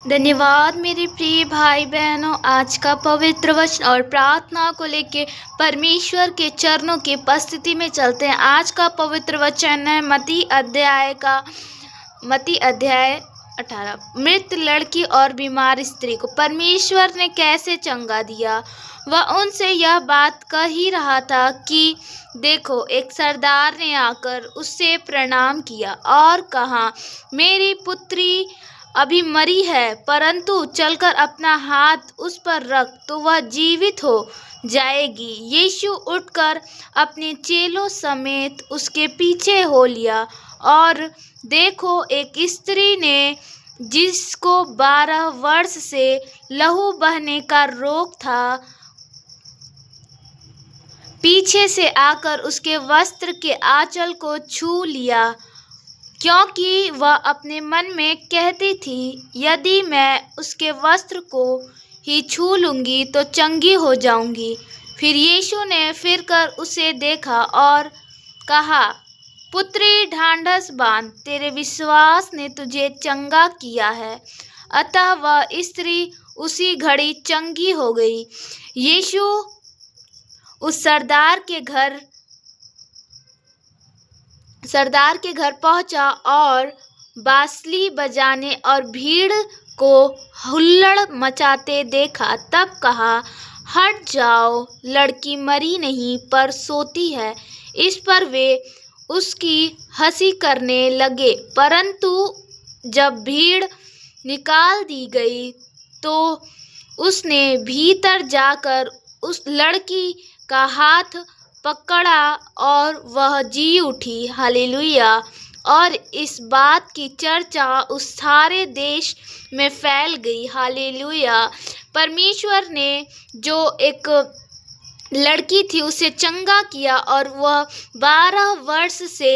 धन्यवाद मेरे प्रिय भाई बहनों। आज का पवित्र वचन और प्रार्थना को लेके परमेश्वर के चरणों की उपस्थिति में चलते हैं। आज का पवित्र वचन है मत्ती अध्याय 18। मृत लड़की और बीमार स्त्री को परमेश्वर ने कैसे चंगा दिया। वह उनसे यह बात कह ही रहा था कि देखो, एक सरदार ने आकर उससे प्रणाम किया और कहा, मेरी पुत्री अभी मरी है, परंतु चलकर अपना हाथ उस पर रख तो वह जीवित हो जाएगी। यीशु उठकर अपने चेलों समेत उसके पीछे हो लिया और देखो, एक स्त्री ने जिसको 12 वर्ष से लहू बहने का रोग था, पीछे से आकर उसके वस्त्र के आंचल को छू लिया, क्योंकि वह अपने मन में कहती थी, यदि मैं उसके वस्त्र को ही छू लूँगी तो चंगी हो जाऊँगी। फिर यीशु ने फिरकर उसे देखा और कहा, पुत्री, ढाढ़स बाँध, तेरे विश्वास ने तुझे चंगा किया है। अतः वह स्त्री उसी घड़ी चंगी हो गई। यीशु उस सरदार के घर पहुंचा और बांसुरी बजाने और भीड़ को हुल्लड़ मचाते देखा। तब कहा, हट जाओ, लड़की मरी नहीं पर सोती है। इस पर वे उसकी हंसी करने लगे। परंतु जब भीड़ निकाल दी गई तो उसने भीतर जाकर उस लड़की का हाथ पकड़ा और वह जी उठी। हालेलुया। और इस बात की चर्चा उस सारे देश में फैल गई। हालेलुया। परमेश्वर ने जो एक लड़की थी उसे चंगा किया और वह 12 वर्ष से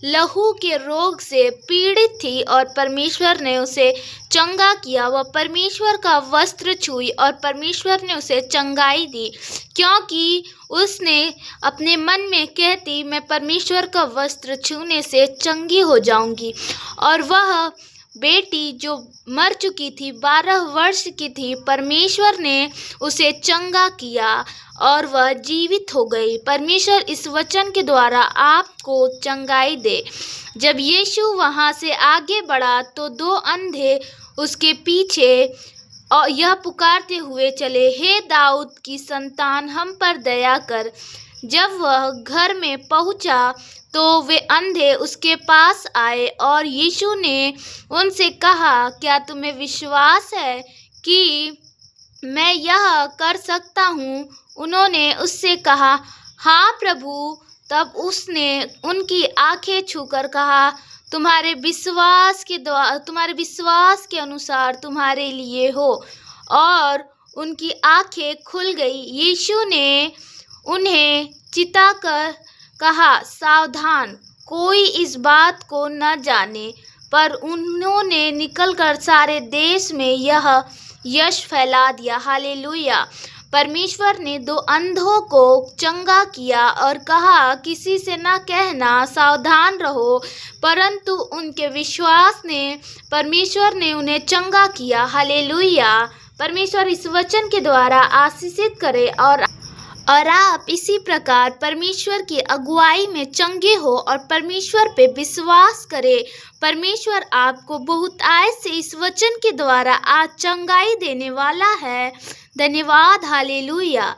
लहू के रोग से पीड़ित थी और परमेश्वर ने उसे चंगा किया। वह परमेश्वर का वस्त्र छुई और परमेश्वर ने उसे चंगाई दी, क्योंकि उसने अपने मन में कहती, मैं परमेश्वर का वस्त्र छूने से चंगी हो जाऊंगी। और वह बेटी जो मर चुकी थी, 12 वर्ष की थी, परमेश्वर ने उसे चंगा किया और वह जीवित हो गई। परमेश्वर इस वचन के द्वारा आपको चंगाई दे। जब यीशु वहाँ से आगे बढ़ा तो 2 अंधे उसके पीछे और यह पुकारते हुए चले, हे दाऊद की संतान, हम पर दया कर। जब वह घर में पहुंचा तो वे अंधे उसके पास आए और यीशु ने उनसे कहा, क्या तुम्हें विश्वास है कि मैं यह कर सकता हूँ? उन्होंने उससे कहा, हाँ प्रभु। तब उसने उनकी आंखें छूकर कहा, तुम्हारे विश्वास के अनुसार तुम्हारे लिए हो। और उनकी आंखें खुल गई। यीशु ने उन्हें चिताकर कहा, सावधान, कोई इस बात को न जाने। पर उन्होंने निकलकर सारे देश में यह यश फैला दिया। हालेलुया। परमेश्वर ने 2 अंधों को चंगा किया और कहा, किसी से न कहना, सावधान रहो। परंतु उनके विश्वास ने परमेश्वर ने उन्हें चंगा किया। हालेलुया। परमेश्वर इस वचन के द्वारा आशीषित करे और आप इसी प्रकार परमेश्वर की अगुवाई में चंगे हो और परमेश्वर पे विश्वास करें। परमेश्वर आपको बहुत आय से इस वचन के द्वारा आज चंगाई देने वाला है। धन्यवाद। हालेलुया।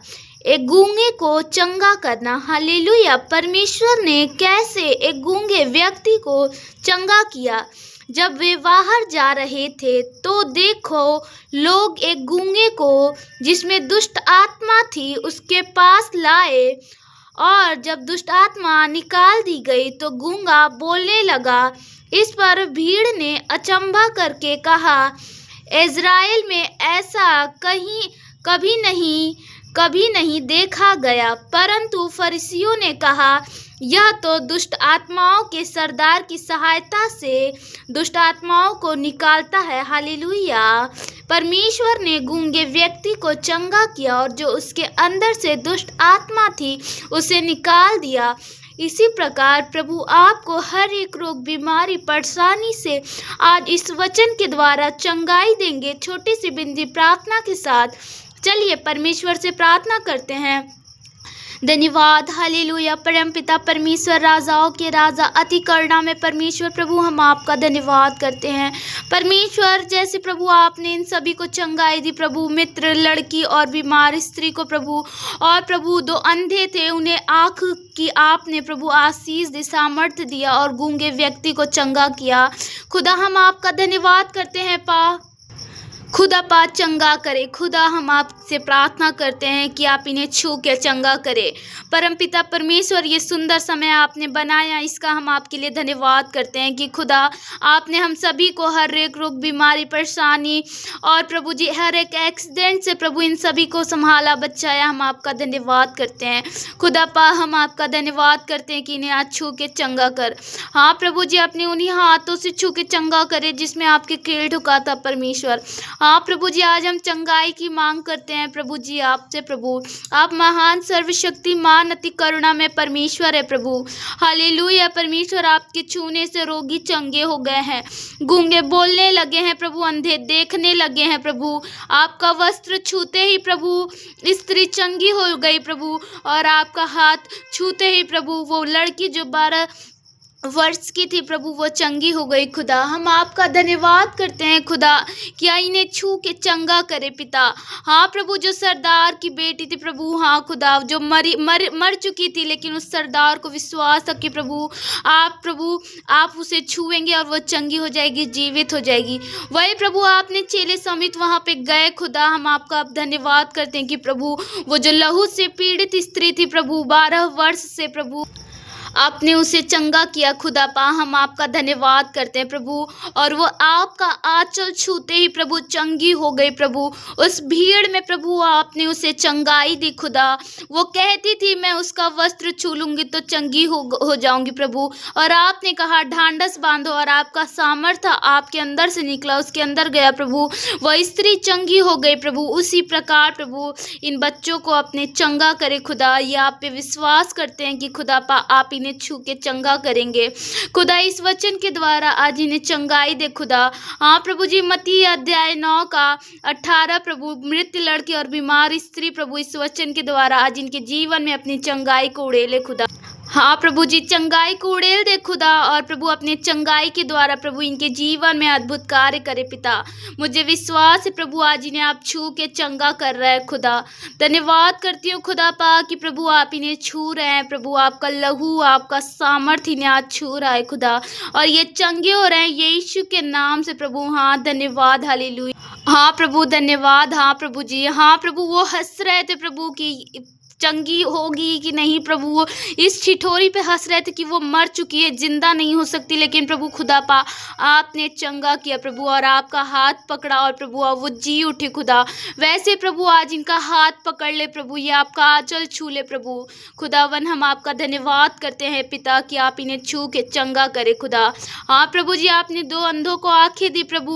एक गूंगे को चंगा करना। हालेलुया। परमेश्वर ने कैसे एक गूंगे व्यक्ति को चंगा किया। जब वे बाहर जा रहे थे तो देखो, लोग एक गूंगे को जिसमें दुष्ट आत्मा थी उसके पास लाए और जब दुष्ट आत्मा निकाल दी गई तो गूंगा बोलने लगा। इस पर भीड़ ने अचंभा करके कहा, इज़राइल में ऐसा कभी नहीं देखा गया। परंतु फरीसियों ने कहा, यह तो दुष्ट आत्माओं के सरदार की सहायता से दुष्ट आत्माओं को निकालता है। हालेलुया। परमेश्वर ने गूंगे व्यक्ति को चंगा किया और जो उसके अंदर से दुष्ट आत्मा थी उसे निकाल दिया। इसी प्रकार प्रभु आपको हर एक रोग, बीमारी, परेशानी से आज इस वचन के द्वारा चंगाई देंगे। छोटी सी बिनती प्रार्थना के साथ चलिए परमेश्वर से प्रार्थना करते हैं। धन्यवाद, हालेलुया। परमपिता परमेश्वर, राजाओं के राजा, अति करुणा में परमेश्वर प्रभु, हम आपका धन्यवाद करते हैं। परमेश्वर, जैसे प्रभु आपने इन सभी को चंगाई दी प्रभु, मित्र, लड़की और बीमार स्त्री को प्रभु, और प्रभु 2 अंधे थे उन्हें आँख की आपने प्रभु आशीष दी, सामर्थ्य दिया और गूंगे व्यक्ति को चंगा किया। खुदा हम आपका धन्यवाद करते हैं खुदा पा चंगा करे। खुदा हम आपसे प्रार्थना करते हैं कि आप इन्हें छू के चंगा करें। परमपिता परमेश्वर, ये सुंदर समय आपने बनाया, इसका हम आपके लिए धन्यवाद करते हैं कि खुदा आपने हम सभी को हर एक रोग, बीमारी, परेशानी और प्रभु जी हर एक एक्सीडेंट से प्रभु इन सभी को संभाला, बचाया। हम आपका धन्यवाद करते हैं खुदा पा, हम आपका धन्यवाद करते हैं कि इन्हें आज छू के चंगा कर। हाँ प्रभु जी, अपने उन्हीं हाथों से छू के चंगा करे जिसमें आपके कील ढुका था परमेश्वर। हाँ प्रभु जी, आज हम चंगाई की मांग करते हैं प्रभु जी आपसे। प्रभु आप महान, सर्वशक्तिमान, अति करुणा में परमेश्वर है प्रभु। हालेलुया परमेश्वर, आपके छूने से रोगी चंगे हो गए हैं, गूंगे बोलने लगे हैं प्रभु, अंधे देखने लगे हैं प्रभु। आपका वस्त्र छूते ही प्रभु स्त्री चंगी हो गई प्रभु, और आपका हाथ छूते ही प्रभु वो लड़की जो 12 वर्ष की थी प्रभु वो चंगी हो गई। खुदा हम आपका धन्यवाद करते हैं खुदा, क्या इन्हें छू के चंगा करे पिता। हाँ प्रभु, जो सरदार की बेटी थी प्रभु, हाँ खुदा, जो मर चुकी थी, लेकिन उस सरदार को विश्वास था कि प्रभु आप उसे छुएंगे और वो चंगी हो जाएगी, जीवित हो जाएगी। वही प्रभु आपने चेले समेत वहाँ पे गए खुदा, हम आपका धन्यवाद करते हैं कि प्रभु वो जो लहू से पीड़ित स्त्री थी प्रभु 12 वर्ष से प्रभु आपने उसे चंगा किया खुदा पा, हम आपका धन्यवाद करते हैं प्रभु। और वो आपका आंचल छूते ही प्रभु चंगी हो गई प्रभु। उस भीड़ में प्रभु आपने उसे चंगाई दी खुदा। वो कहती थी मैं उसका वस्त्र छू लूंगी तो चंगी हो जाऊंगी प्रभु, और आपने कहा ढांढस बांधो, और आपका सामर्थ्य आपके अंदर से निकला, उसके अंदर गया प्रभु, वह स्त्री चंगी हो गई प्रभु। उसी प्रकार प्रभु इन बच्चों को अपने चंगा करे खुदा। ये आप पे विश्वास करते हैं कि खुदा पा आप इन्हें छू के चंगा करेंगे खुदा। इस वचन के द्वारा आज इन्हें चंगाई दे खुदा। हाँ प्रभु जी, मत्ती अध्याय 9 का 18 प्रभु, मृत लड़की और बीमार स्त्री प्रभु इस वचन के द्वारा आज इनके जीवन में अपनी चंगाई को उड़ेले खुदा। हाँ प्रभु जी, चंगाई को उड़ेल दे खुदा, और प्रभु अपने चंगाई के द्वारा प्रभु इनके जीवन में अद्भुत कार्य करे पिता। मुझे विश्वास है प्रभु आज इन्हें आप छू के चंगा कर रहे हैं खुदा। धन्यवाद करती हूँ खुदा पा कि प्रभु आप इन्हें छू रहे हैं प्रभु, आपका लहू, आपका सामर्थ्य इन्हें आज छू रहा है खुदा, और ये चंगे हो रहे हैं यीशु के नाम से प्रभु। हाँ धन्यवाद, हालेलुया। हाँ प्रभु धन्यवाद। हाँ प्रभु जी, हाँ प्रभु वो हंस रहे थे प्रभु की चंगी होगी कि नहीं प्रभु, वो इस छिठोरी पे हंस रहे थे कि वो मर चुकी है, जिंदा नहीं हो सकती, लेकिन प्रभु खुदा पा आपने चंगा किया प्रभु, और आपका हाथ पकड़ा और प्रभु वो जी उठी खुदा। वैसे प्रभु आज इनका हाथ पकड़ ले प्रभु, ये आपका आंचल छू ले प्रभु। खुदावन हम आपका धन्यवाद करते हैं पिता कि आप इन्हें छू के चंगा करे खुदा। हाँ प्रभु जी, आपने 2 अंधों को आंखें दी प्रभु,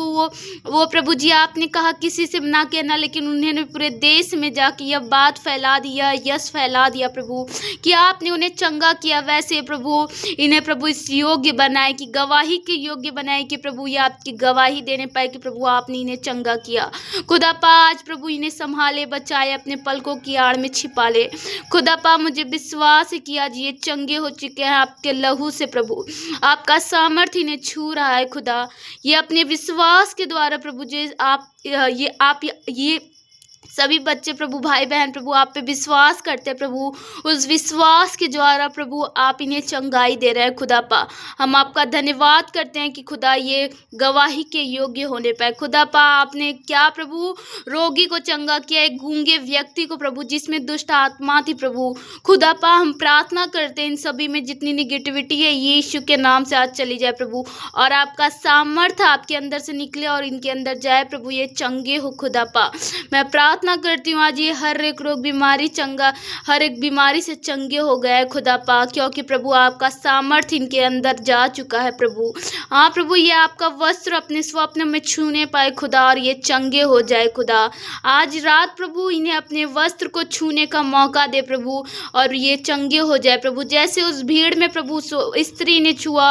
वो प्रभु जी आपने कहा किसी से ना कहना, लेकिन उन्होंने पूरे देश में जाके यह बात फैला दिया, फैला दिया प्रभु कि आपने उन्हें चंगा किया। वैसे प्रभु इन्हें प्रभु इस योग्य बनाए कि गवाही के योग्य बनाए कि प्रभु ये आपकी गवाही देने पाए कि प्रभु आपने इन्हें चंगा किया खुदा पा। आज प्रभु इन्हें संभाले, बचाए, अपने पलकों की आड़ में छिपा ले खुदा पा। मुझे विश्वास है कि आज ये चंगे हो चुके हैं आपके लहू से प्रभु, आपका सामर्थ्य इन्हें छू रहा है खुदा। ये अपने विश्वास के द्वारा प्रभु जी आप ये सभी बच्चे प्रभु, भाई बहन प्रभु आप पे विश्वास करते हैं प्रभु, उस विश्वास के द्वारा प्रभु आप इन्हें चंगाई दे रहे हैं खुदा पा। हम आपका धन्यवाद करते हैं कि खुदा ये गवाही के योग्य होने पाए खुदा पा। आपने क्या प्रभु रोगी को चंगा किया, एक गूंगे व्यक्ति को प्रभु जिसमें दुष्ट आत्मा थी प्रभु खुदा पा। हम प्रार्थना करते हैं इन सभी में जितनी निगेटिविटी है यीशु के नाम से आज चली जाए प्रभु, और आपका सामर्थ्य आपके अंदर से निकले और इनके अंदर जाए प्रभु, ये चंगे हो खुदा पा। मैं प्रार्थना करती हूँ आज ये हर एक रोग बीमारी चंगा, हर एक बीमारी से चंगे हो गए खुदा पाक, क्योंकि प्रभु आपका सामर्थ्य इनके अंदर जा चुका है प्रभु। हाँ प्रभु, ये आपका वस्त्र अपने स्वप्न में छूने पाए खुदा और ये चंगे हो जाए खुदा। आज रात प्रभु इन्हें अपने वस्त्र को छूने का मौका दे प्रभु और ये चंगे हो जाए प्रभु। जैसे उस भीड़ में प्रभु स्त्री ने छुआ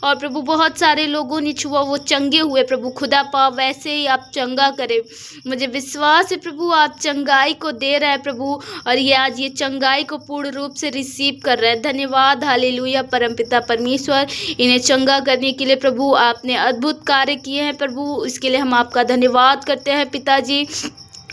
और प्रभु बहुत सारे लोगों ने छुआ, वो चंगे हुए प्रभु खुदा पाक, वैसे ही आप चंगा करे। मुझे विश्वास है प्रभु आप चंगाई को दे रहे हैं प्रभु और ये आज ये चंगाई को पूर्ण रूप से रिसीव कर रहे हैं। धन्यवाद, हालेलुया परमपिता परमेश्वर, इन्हें चंगा करने के लिए प्रभु आपने अद्भुत कार्य किए हैं प्रभु, इसके लिए हम आपका धन्यवाद करते हैं पिताजी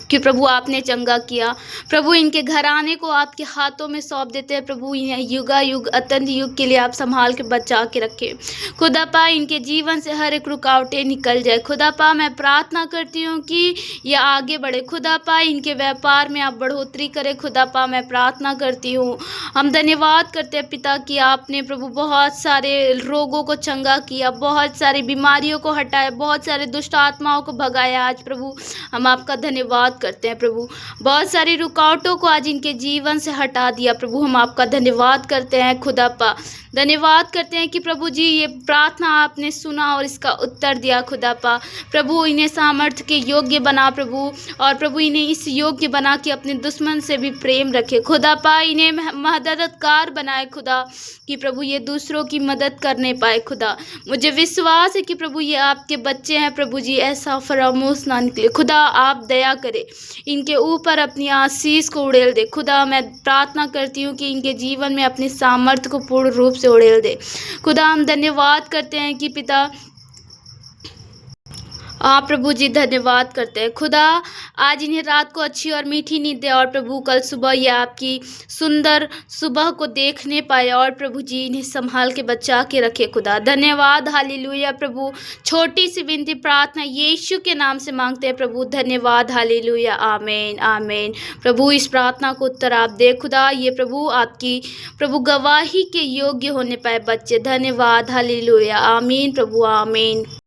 कि प्रभु आपने चंगा किया। प्रभु इनके घराने को आपके हाथों में सौंप देते हैं प्रभु, इन्हें युगा युग अत्यंत युग के लिए आप संभाल के बचा के रखें खुदा पा। इनके जीवन से हर एक रुकावटें निकल जाए खुदा पा। मैं प्रार्थना करती हूँ कि ये आगे बढ़े खुदा पा, इनके व्यापार में आप बढ़ोतरी करें खुदा पा, मैं प्रार्थना करती हूँ। हम धन्यवाद करते हैं पिता कि आपने प्रभु बहुत सारे रोगों को चंगा किया, बहुत सारी बीमारियों को हटाया, बहुत सारे दुष्ट आत्माओं को भगाया। आज प्रभु हम आपका धन्यवाद करते हैं प्रभु, बहुत सारी रुकावटों को आज इनके जीवन से हटा दिया प्रभु, हम आपका धन्यवाद करते हैं खुदा पा। धन्यवाद करते हैं कि प्रभु जी ये प्रार्थना आपने सुना और इसका उत्तर दिया खुदा पा। प्रभु इन्हें सामर्थ्य के योग्य बना प्रभु, और प्रभु इन्हें इस योग्य बना के अपने दुश्मन से भी प्रेम रखे खुदा पा। इन्हें मददगार बनाए खुदा कि प्रभु ये दूसरों की मदद करने पाए खुदा। मुझे विश्वास है कि प्रभु ये आपके बच्चे हैं प्रभु जी, ऐसा फरामोश ना निकले खुदा। आप दया करें, इनके ऊपर अपनी आशीष को उड़ेल दे खुदा। मैं प्रार्थना करती हूँ कि इनके जीवन में अपने सामर्थ्य को पूर्ण रूप से उड़ेल दे खुदा। हम धन्यवाद करते हैं कि पिता आप प्रभु जी धन्यवाद करते हैं खुदा। आज इन्हें रात को अच्छी और मीठी नींद दे और प्रभु कल सुबह ये आपकी सुंदर सुबह को देखने पाए और प्रभु जी इन्हें संभाल के बचा के रखे खुदा। धन्यवाद, हालेलुया प्रभु। छोटी सी विनती प्रार्थना यीशु के नाम से मांगते हैं प्रभु, धन्यवाद, हालेलुया, आमीन आमीन। प्रभु इस प्रार्थना को उत्तर आप दे खुदा, ये प्रभु आपकी प्रभु गवाही के योग्य होने पाए बच्चे। धन्यवाद, हालेलुया, आमीन प्रभु, आमीन।